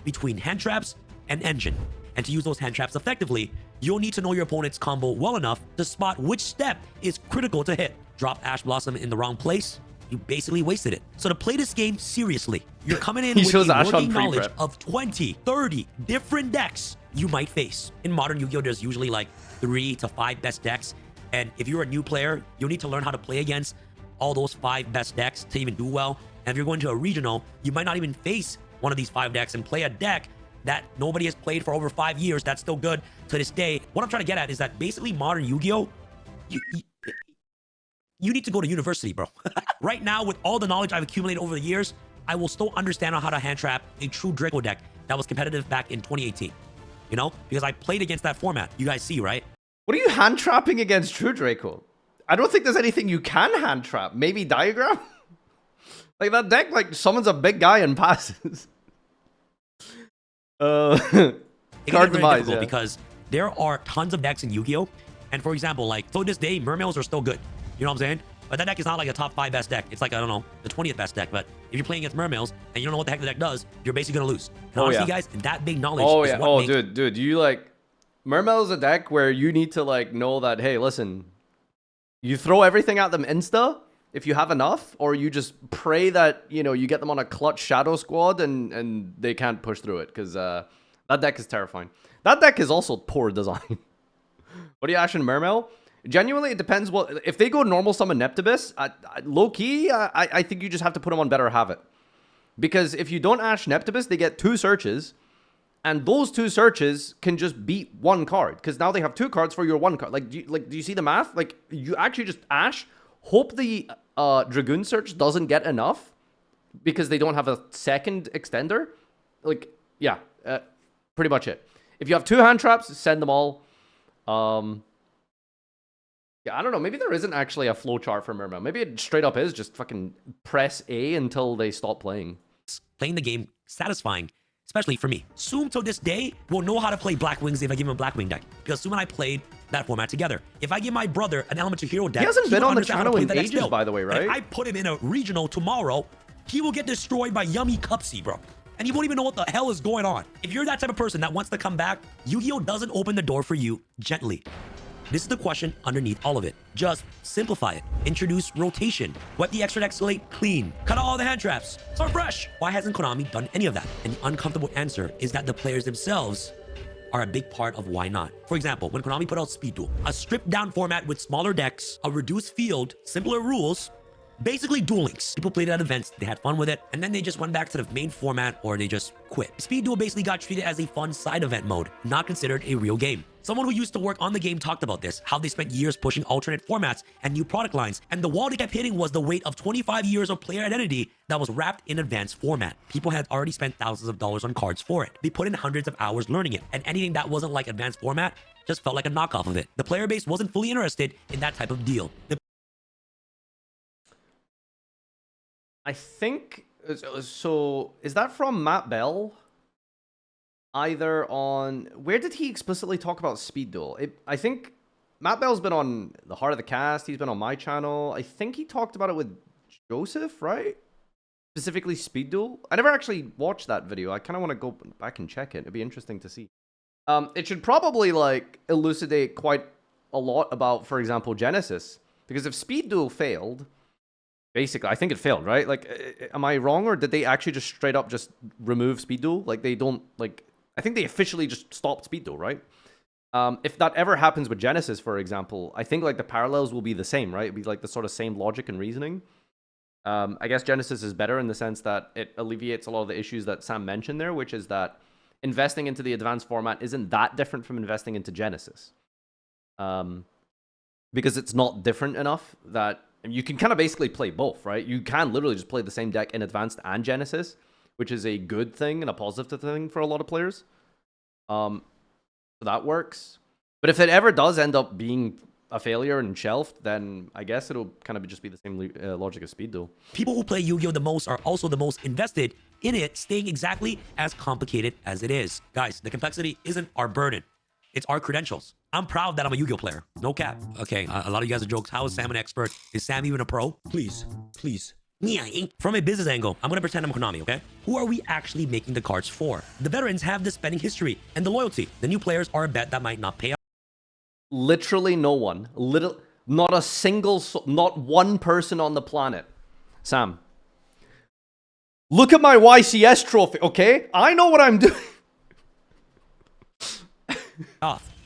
between hand traps and engine. And to use those hand traps effectively, you'll need to know your opponent's combo well enough to spot which step is critical to hit. Drop Ash Blossom in the wrong place, you basically wasted it. So to play this game seriously, you're coming in He with shows a Ash on working pre-prep. knowledge of 20, 30 different decks you might face. In modern Yu-Gi-Oh! There's usually like 3 to 5 best decks. And if you're a new player, you'll need to learn how to play against all those 5 best decks to even do well. And if you're going to a regional, you might not even face one of these 5 decks and play a deck that nobody has played for over 5 years that's still good to this day. What I'm trying to get at is that basically modern Yu-Gi-Oh! You need to go to university, bro. Right now, with all the knowledge I've accumulated over the years, I will still understand how to hand trap a true Draco deck that was competitive back in 2018. You know? Because I played against that format. You guys see, right? What are you hand trapping against True Draco? I don't think there's anything you can hand trap. Maybe Diagram? Like that deck like summons a big guy and passes. It can get Card very demise, difficult yeah. because there are tons of decks in Yu-Gi-Oh! And for example, like, to this day, Mermails are still good. You know what I'm saying? But that deck is not like a top 5 best deck. It's like, I don't know, the 20th best deck. But if you're playing against Mermails and you don't know what the heck the deck does, you're basically going to lose. And Oh, honestly, yeah. guys, that big knowledge Oh is yeah. what Oh makes dude, you like Mermail is a deck where you need to like know that, hey, listen, you throw everything at them insta if you have enough, or you just pray that, you know, you get them on a clutch shadow squad and they can't push through it, because that deck is terrifying. That deck is also poor design. What do you ash in Mermail? Genuinely, it depends what if they go normal summon Neptibus. Low key, I think you just have to put them on Better Have It, because if you don't ash Neptibus, they get 2 searches. And those 2 searches can just beat 1 card, because now they have 2 cards for your 1 card. Like, do you see the math? Like, you actually just ash, hope the Dragoon search doesn't get enough, because they don't have a second extender. Like, yeah, pretty much it. If you have 2 hand traps, send them all. Yeah, I don't know. Maybe there isn't actually a flowchart for Mermail. Maybe it straight up is just fucking press A until they stop playing. playing the game satisfying, especially for me. Soom to this day will know how to play Black Wings if I give him a Black Wing deck. Because Soom and I played that format together. If I give my brother an elemental hero deck, He hasn't been will on the understand how to channel play in the next ages, build. by the way, And right? if I put him in a regional tomorrow, he will get destroyed by Yummy Cupsy, bro. And he won't even know what the hell is going on. If you're that type of person that wants to come back, Yu-Gi-Oh doesn't open the door for you gently. This is the question underneath all of it. Just simplify it. Introduce rotation. Wipe the extra deck slate clean. Cut out all the hand traps. Start fresh. Why hasn't Konami done any of that? And the uncomfortable answer is that the players themselves are a big part of why not. For example, when Konami put out Speed Duel, a stripped down format with smaller decks, a reduced field, simpler rules, basically Duel Links. People played it at events, they had fun with it, and then they just went back to the main format or they just quit. Speed Duel basically got treated as a fun side event mode, not considered a real game. Someone who used to work on the game talked about this, how they spent years pushing alternate formats and new product lines, and the wall they kept hitting was the weight of 25 years of player identity that was wrapped in advanced format. People had already spent thousands of dollars on cards for it. They put in hundreds of hours learning it, and anything that wasn't like advanced format just felt like a knockoff of it. The player base wasn't fully interested in that type of deal. I think so. Is that from Matt Bell? Either on where did he explicitly talk about Speed Duel? I think Matt Bell's been on the Heart of the Cast. He's been on my channel. I think he talked about it with Joseph, right? Specifically Speed Duel. I never actually watched that video. I kind of want to go back and check it. It'd be interesting to see. It should probably like elucidate quite a lot about, for example, Genesis, because if Speed Duel failed. Basically, I think it failed, right? Like, am I wrong, or did they actually just straight up just remove Speed Duel? Like, they don't, like, I think they officially just stopped Speed Duel, right? If that ever happens with Genesis, for example, I think, like, the parallels will be the same, right? It'd be, like, the sort of same logic and reasoning. I guess Genesis is better in the sense that it alleviates a lot of the issues that Sam mentioned there, which is that investing into the advanced format isn't that different from investing into Genesis. Because it's not different enough that you can kind of basically play both, right? You can literally just play the same deck in Advanced and Genesis, which is a good thing and a positive thing for a lot of players. So that works. But if it ever does end up being a failure and shelved, then I guess it'll kind of just be the same logic as Speed Duel. People who play Yu-Gi-Oh the most are also the most invested in it, staying exactly as complicated as it is. Guys, the complexity isn't our burden. It's our credentials. I'm proud that I'm a Yu-Gi-Oh player. No cap. Okay, a lot of you guys are jokes. How is Sam an expert? Is Sam even a pro? Please, please. From a business angle, I'm going to pretend I'm Konami, okay? Who are we actually making the cards for? The veterans have the spending history and the loyalty. The new players are a bet that might not pay off. Literally no one. Not a single, not one person on the planet. Sam, look at my YCS trophy, okay? I know what I'm doing.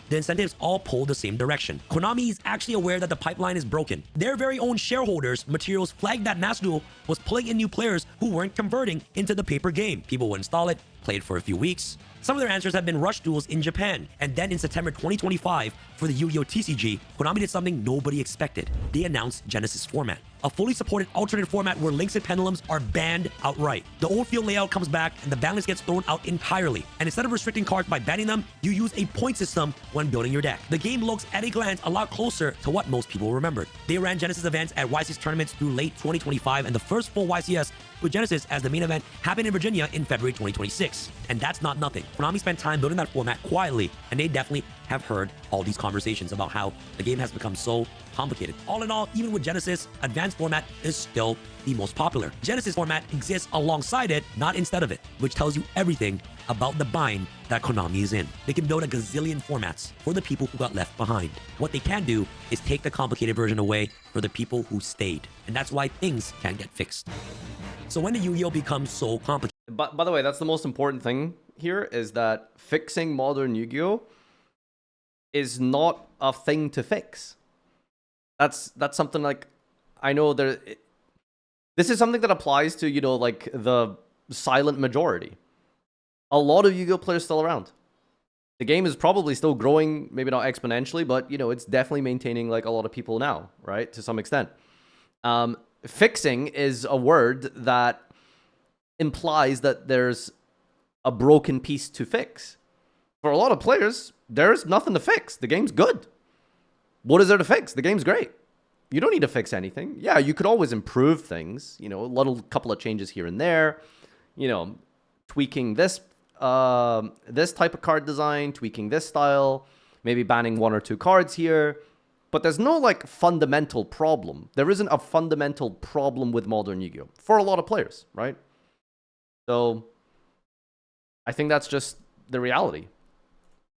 The incentives all pull the same direction. Konami is actually aware that the pipeline is broken. Their very own shareholders, Materials, flagged that Mass Duel was pulling in new players who weren't converting into the paper game. People would install it, play it for a few weeks. Some of their answers have been rush duels in Japan. And then in September 2025, for the Yu-Gi-Oh! TCG, Konami did something nobody expected. They announced Genesis format, a fully supported alternate format where links and pendulums are banned outright. The old field layout comes back and the ban list gets thrown out entirely. And instead of restricting cards by banning them, you use a point system when building your deck. The game looks at a glance a lot closer to what most people remembered. They ran Genesis events at YCS tournaments through late 2025, and the first full YCS with Genesis as the main event happened in Virginia in February 2026. And that's not nothing. Konami spent time building that format quietly, and they definitely have heard all these conversations about how the game has become so complicated. All in all, even with Genesis, advanced format is still the most popular. Genesis format exists alongside it, not instead of it, which tells you everything about the bind that Konami is in. They can build a gazillion formats for the people who got left behind. What they can do is take the complicated version away for the people who stayed. And that's why things can't get fixed. So when the Yu-Gi-Oh becomes so complicated... But by the way, that's the most important thing here, is that fixing modern Yu-Gi-Oh is not a thing to fix. That's something like, I know there. This is something that applies to, you know, like the silent majority. A lot of Yu-Gi-Oh players still around. The game is probably still growing, maybe not exponentially, but you know, it's definitely maintaining like a lot of people now, right? To some extent. Fixing is a word that implies that there's a broken piece to fix. For a lot of players, there's nothing to fix. The game's good. What is there to fix? The game's great. You don't need to fix anything. Yeah, you could always improve things. You know, a couple of changes here and there. You know, tweaking this type of card design, tweaking this style, maybe banning 1 or 2 cards here, but there's no like fundamental problem. There isn't a fundamental problem with modern Yu-Gi-Oh! For a lot of players, right? So I think that's just the reality.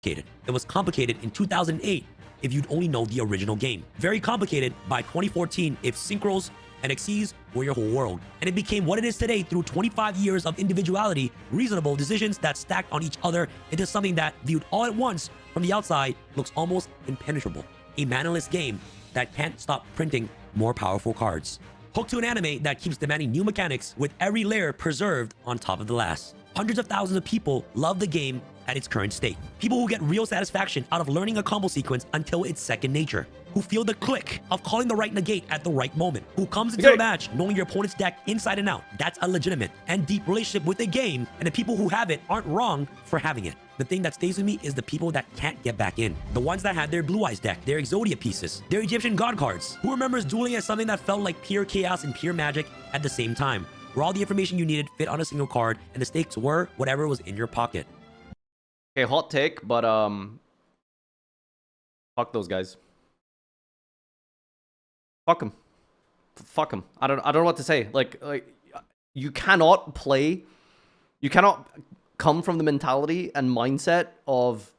It was complicated in 2008 if you'd only know the original game. Very complicated by 2014 if synchros and Xyz were your whole world. And it became what it is today through 25 years of individuality, reasonable decisions that stacked on each other into something that, viewed all at once from the outside, looks almost impenetrable. A mannerless game that can't stop printing more powerful cards. Hooked to an anime that keeps demanding new mechanics with every layer preserved on top of the last. Hundreds of thousands of people love the game at its current state. People who get real satisfaction out of learning a combo sequence until it's second nature. Who feel the click of calling the right negate at the right moment. Who comes into a match knowing your opponent's deck inside and out. That's a legitimate and deep relationship with the game, and the people who have it aren't wrong for having it. The thing that stays with me is the people that can't get back in. The ones that had their Blue Eyes deck, their Exodia pieces, their Egyptian God cards. Who remembers dueling as something that felt like pure chaos and pure magic at the same time, where all the information you needed fit on a single card, and the stakes were whatever was in your pocket. Okay, hot take, but fuck those guys. Fuck them. Fuck them. I don't know what to say. Like you cannot play. You cannot come from the mentality and mindset of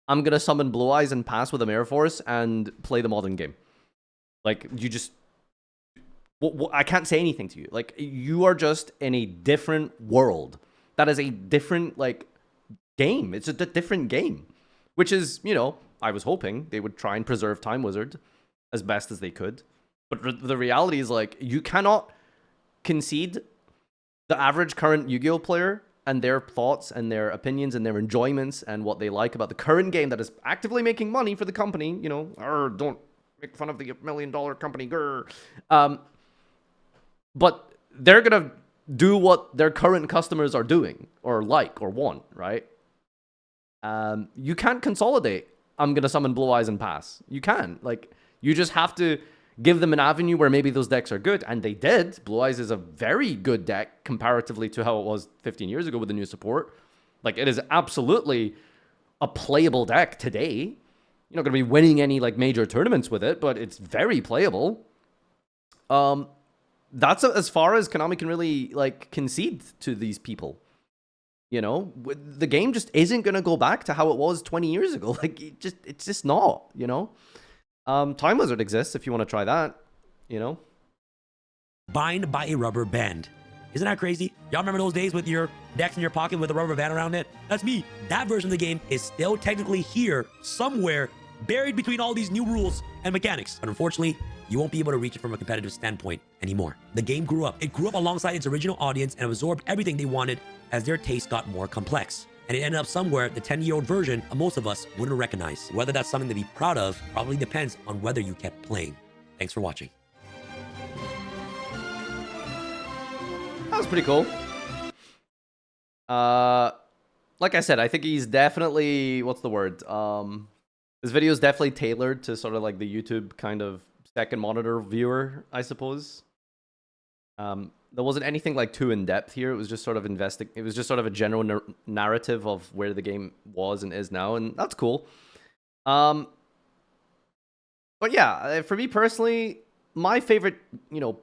I'm gonna summon Blue Eyes and pass with a Mirror Force and play the modern game. Like you just. I can't say anything to you. Like you are just in a different world. That is a different like game. It's a different game, which is, you know, I was hoping they would try and preserve Time Wizard as best as they could. But the reality is, like, you cannot concede the average current Yu-Gi-Oh player and their thoughts and their opinions and their enjoyments and what they like about the current game that is actively making money for the company. You know, don't make fun of the $1 million company. But they're going to do what their current customers are doing or like or want, right? You can't consolidate. I'm going to summon Blue Eyes and pass. You can. Like, you just have to give them an avenue where maybe those decks are good. And they did. Blue Eyes is a very good deck comparatively to how it was 15 years ago with the new support. Like, it is absolutely a playable deck today. You're not going to be winning any, like, major tournaments with it, but it's very playable. That's as far as Konami can really, like, concede to these people. You know, the game just isn't going to go back to how it was 20 years ago. Like, it's just not, you know? Time Wizard exists if you want to try that, you know? Bind by a rubber band. Isn't that crazy? Y'all remember those days with your decks in your pocket with a rubber band around it? That's me. That version of the game is still technically here somewhere, buried between all these new rules and mechanics. But unfortunately, you won't be able to reach it from a competitive standpoint anymore. The game grew up. It grew up alongside its original audience and absorbed everything they wanted as their taste got more complex. And it ended up somewhere the 10-year-old version of most of us wouldn't recognize. Whether that's something to be proud of probably depends on whether you kept playing. Thanks for watching. That was pretty cool. Like I said, I think he's definitely, what's the word? This video is definitely tailored to sort of like the YouTube kind of second monitor viewer, I suppose. There wasn't anything like too in depth here. It was just sort of it was just sort of a general narrative of where the game was and is now, and that's cool. But yeah, for me personally, my favorite, you know,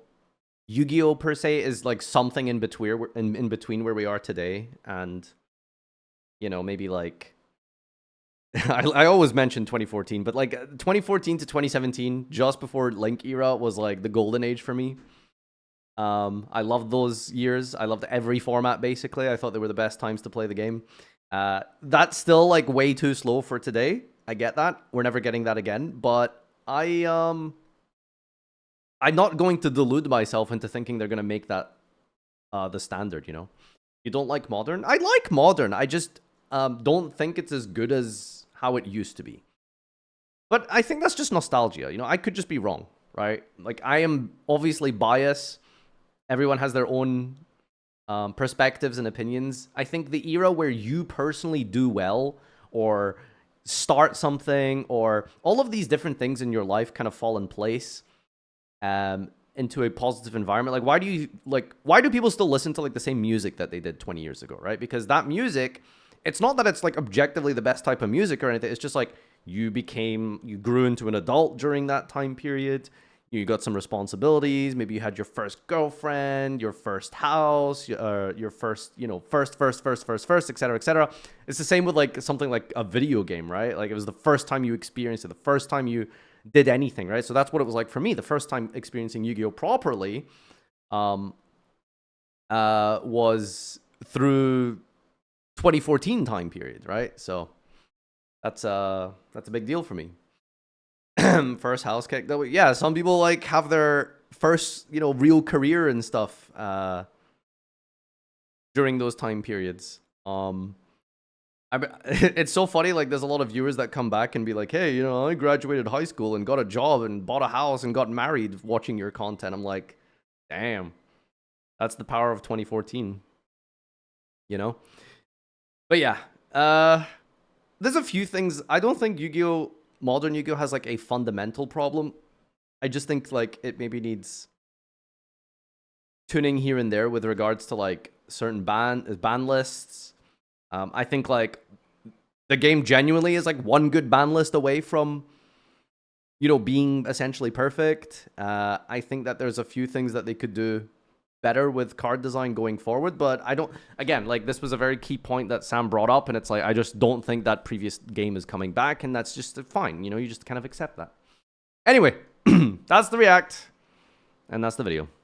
Yu-Gi-Oh per se is like something in between where we are today, and you know, maybe like I always mention 2014, but like 2014 to 2017, just before Link era, was like the golden age for me. I loved those years. I loved every format, basically. I thought they were the best times to play the game. That's still like way too slow for today. I get that. We're never getting that again. But I'm not going to delude myself into thinking they're going to make that the standard, you know? You don't like Modern? I like Modern. I just don't think it's as good as how it used to be. But I think that's just nostalgia. You know, I could just be wrong, right? Like, I am obviously biased. Everyone has their own perspectives and opinions. I think the era where you personally do well or start something or all of these different things in your life kind of fall in place into a positive environment. Like, why do people still listen to like the same music that they did 20 years ago, right? Because that music, it's not that it's like objectively the best type of music or anything. It's just like you grew into an adult during that time period. You got some responsibilities. Maybe you had your first girlfriend, your first house, your first, first, et cetera, et cetera. It's the same with like something like a video game, right? Like it was the first time you experienced it, the first time you did anything, right? So that's what it was like for me. The first time experiencing Yu-Gi-Oh properly was through 2014 time period, right? So that's a big deal for me. First house kick that way. Yeah, some people like have their first, real career and stuff during those time periods. It's so funny, like there's a lot of viewers that come back and be like, hey, I graduated high school and got a job and bought a house and got married watching your content. I'm like, damn, that's the power of 2014, But yeah, there's a few things. I don't think modern Yu-Gi-Oh has like a fundamental problem. I just think like it maybe needs tuning here and there with regards to like certain ban lists. I think like the game genuinely is like one good ban list away from being essentially perfect. I think that there's a few things that they could do better with card design going forward, but again, like this was a very key point that Sam brought up, and it's like I just don't think that previous game is coming back, and that's just fine. You just kind of accept that. Anyway, that's the react, and that's the video.